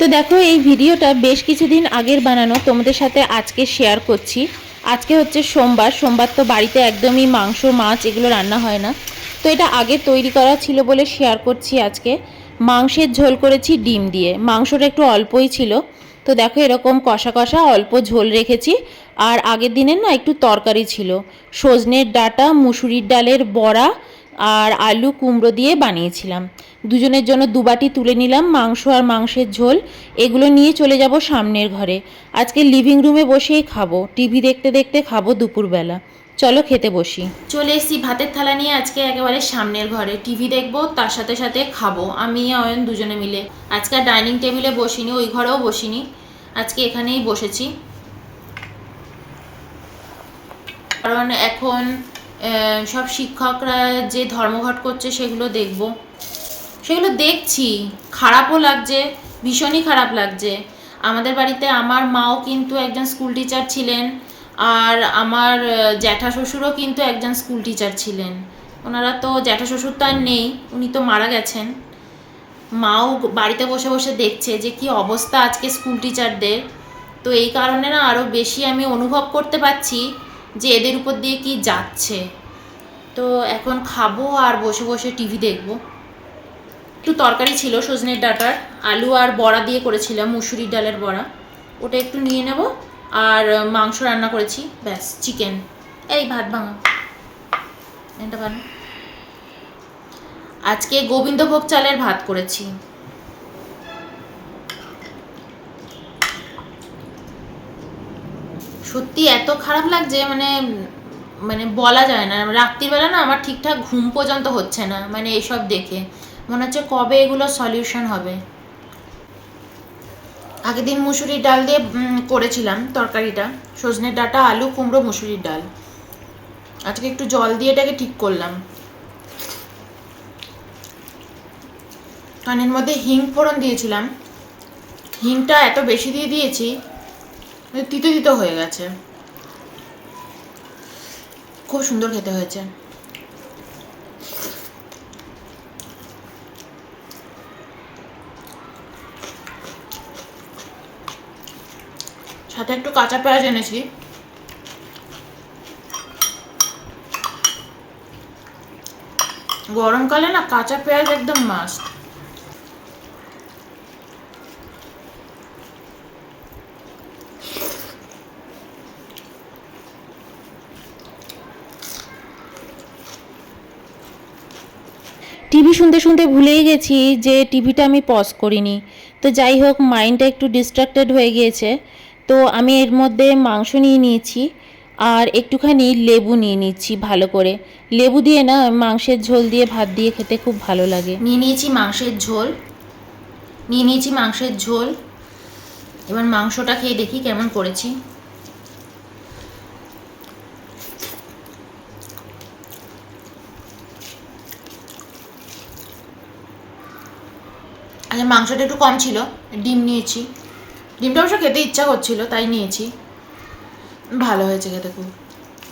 তো দেখো এই ভিডিওটা বেশ কিছুদিন আগের বানানো, তোমাদের সাথে আজকে শেয়ার করছি। আজকে হচ্ছে সোমবার। সোমবার তো বাড়িতে একদমই মাংস মাছ এগুলো রান্না হয় না, তো এটা আগে তৈরি করা ছিল বলে শেয়ার করছি আজকে। মাংসের ঝোল করেছি ডিম দিয়ে, মাংসটা একটু অল্পই ছিল। তো দেখো এরকম কষা কষা অল্প ঝোল রেখেছি। আর আগের দিনের না একটু তরকারি ছিল, সজনের ডাঁটা, মুসুরির ডালের বড়া আর আলু কুমড়ো দিয়ে বানিয়েছিলাম। দুজনের জন্য দুবাটি তুলে নিলাম মাংস আর মাংসের ঝোল। এগুলো নিয়ে চলে যাব সামনের ঘরে। আজকে লিভিং রুমে বসেই খাবো, টিভি দেখতে দেখতে খাবো দুপুরবেলা। চলো খেতে বসি। চলে এসেছি ভাতের থালা নিয়ে, আজকে একেবারে সামনের ঘরে টিভি দেখবো, তার সাথে সাথে খাবো আমি অয়ন দুজনে মিলে। আজকে ডাইনিং টেবিলে বসিনি, ওই ঘরেও বসিনি, আজকে এখানেই বসেছি। কারণ এখন সব শিক্ষকরা যে ধর্মঘট করছে সেগুলো দেখবো, সেগুলো দেখছি, খারাপও লাগছে, ভীষণই খারাপ লাগছে। আমাদের বাড়িতে আমার মাও কিন্তু একজন স্কুল টিচার ছিলেন, আর আমার জ্যাঠা শ্বশুরও কিন্তু একজন স্কুল টিচার ছিলেন। ওনারা তো, জ্যাঠা শ্বশুর তো আর নেই, উনি তো মারা গেছেন। মাও বাড়িতে বসে বসে দেখছে যে কি অবস্থা আজকে স্কুল টিচারদের। তো এই কারণে না আরও বেশি আমি অনুভব করতে পারছি যে এদের উপর দিয়ে কি যাচ্ছে। তো এখন খাবো আর বসে বসে টিভি দেখবো। একটু তরকারি ছিল সজনের ডাঁটার, আলু আর বড়া দিয়ে করেছিলাম, মুসুরির ডালের বড়া, ওটা একটু নিয়ে নেব। আর মাংস রান্না করেছি, ব্যাস, চিকেন। এই ভাত ভাঙা, এটা ভালো। আজকে গোবিন্দভোগ চালের ভাত করেছি। সত্যি এত খারাপ লাগছে, মানে মানে বলা যায় না। রাত্রিবেলা না আমার ঠিকঠাক ঘুম পর্যন্ত হচ্ছে না, মানে এইসব দেখে মনে হচ্ছে কবে এগুলো সলিউশন হবে। আগের দিন মুসুরির ডাল দিয়ে করেছিলাম তরকারিটা, সজনের ডাঁটা, আলু কুমড়ো মুসুরির ডাল। আজকে একটু জল দিয়ে এটাকে ঠিক করলাম। কানের মধ্যে হিং ফোড়ন দিয়েছিলাম, হিংটা এত বেশি দিয়ে দিয়েছি তিতো তিতো হয়ে গেছে। খুব সুন্দর খেতে হয়েছে। সাথে একটু কাঁচা পেঁয়াজ এনেছি। গরমকালে না কাঁচা পেঁয়াজ একদম মাস্ট। টিভি শুনতে শুনতে ভুলেই গেছি যে টিভিটা আমি পজ করিনি। তো যাই হোক, মাইন্ডটা একটু ডিস্ট্রাক্টেড হয়ে গিয়েছে। তো আমি এর মধ্যে মাংস নিয়ে নিয়েছি আর একটুখানি লেবু নিয়ে নিচ্ছি ভালো করে। লেবু দিয়ে না মাংসের ঝোল দিয়ে ভাত দিয়ে খেতে খুব ভালো লাগে। নিয়ে নিয়েছি মাংসের ঝোল। এবার মাংসটা খেয়ে দেখি কেমন করেছি। আচ্ছা, মাংসটা একটু কম ছিল। ডিম নিয়েছি, ডিমটা অবশ্য খেতে ইচ্ছা করছিল তাই নিয়েছি। ভালো হয়েছে খেতে, খুব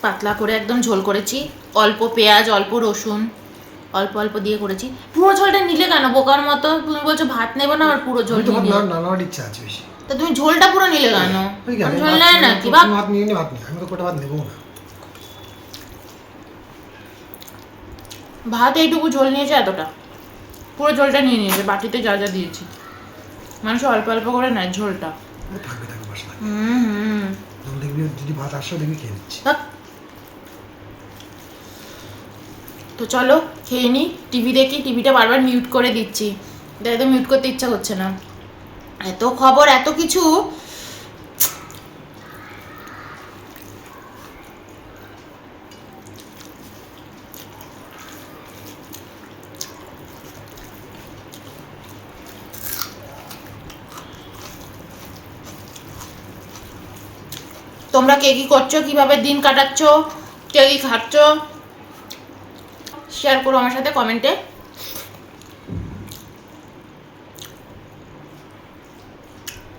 পাতলা করে একদম ঝোল করেছি। অল্প পেঁয়াজ, অল্প রসুন, অল্প অল্প দিয়ে করেছি। পুরো ঝোলটা নিলে কেন বোকার মতো? তুমি বলছো ভাত নেবো না, আর পুরো ঝোল ইচ্ছা আছে বেশি, তা তুমি ঝোলটা পুরো নিলে কেন? ঝোল নেয় না কি? ভাত নিয়ে নি, ভাত নেই, আমি তো কোটা ভাত নেবো না। ভাত এইটুকু, ঝোল নিয়েছে এতটা, পুরো ঝোলটা নিয়ে নিয়েছে বাটিতে যা যা দিয়েছি। মানুষ অল্প অল্প করে নেয় ঝোলটা। থাকবে থাকবে মশলা, হুম, দেখবি যদি ভাত আসো দেখবি খেয়ে নিচ্ছি। তো চলো খেয়ে নিই, টিভি দেখি। টিভিটা বারবার মিউট করে দিচ্ছি, তো মিউট করতে ইচ্ছা করছে না, এত খবর এত কিছু। তোমরা কে কি করছো, কিভাবে দিন কাটাচ্ছ, কে কি খাচ্ছ, শেয়ার করো আমার সাথে কমেন্টে।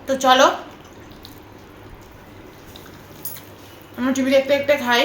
তো চলো আমরা টিভি দেখতে দেখতে খাই।